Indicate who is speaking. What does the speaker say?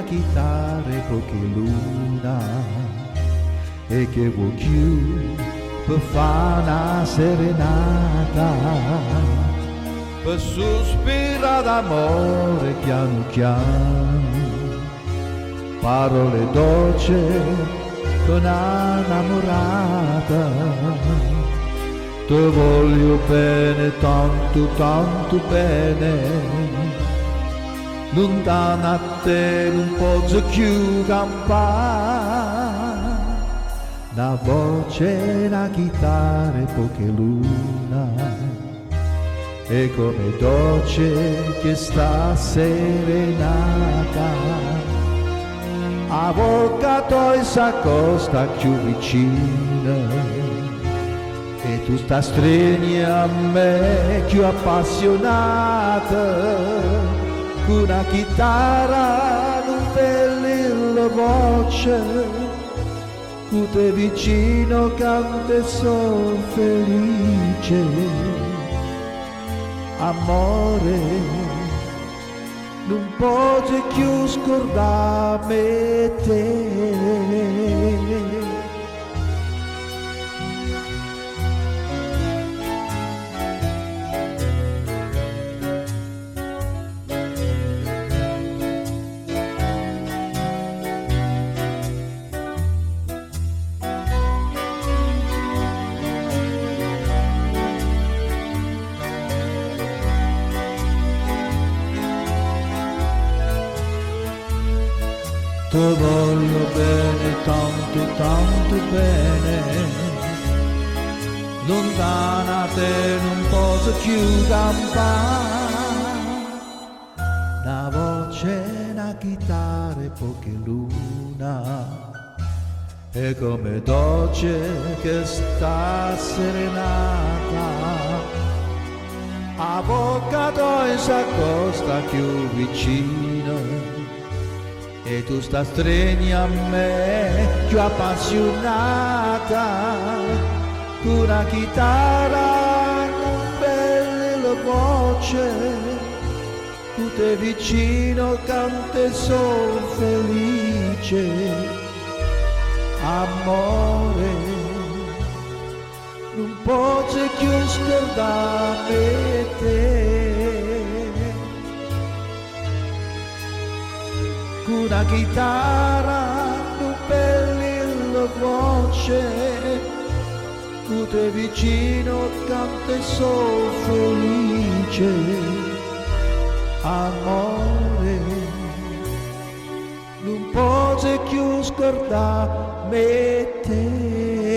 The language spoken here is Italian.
Speaker 1: una chitarra e poche luna e che vuoi più per fare una serenata, per sospirare d'amore piano piano, parole dolci con innamorata. Ti voglio bene, tanto, tanto bene, lontano a te non posso più campare. Una voce, una chitarra e poche luna, e come dolce che sta serenata, avvocato e s'accosta più vicina, e tu sta stregni a me più appassionata, con una chitarra non bella voce, tu te vicino canta e son felice. Amore, non posso più scordarmi te. Ti voglio bene, tanto, tanto bene, lontana te non posso più campare. Una voce, una chitarra e poche luna, e come dolce che sta serenata, avvocato e s'accosta più vicino, e tu sta stregni a me più appassionata, con una chitarra con bella voce, tu te vicino canta e son felice. Amore, non posso più scordarmi te. Una chitarra, una bella voce, tu te vicino canta e son felice. Amore, non posso più scordarmi te.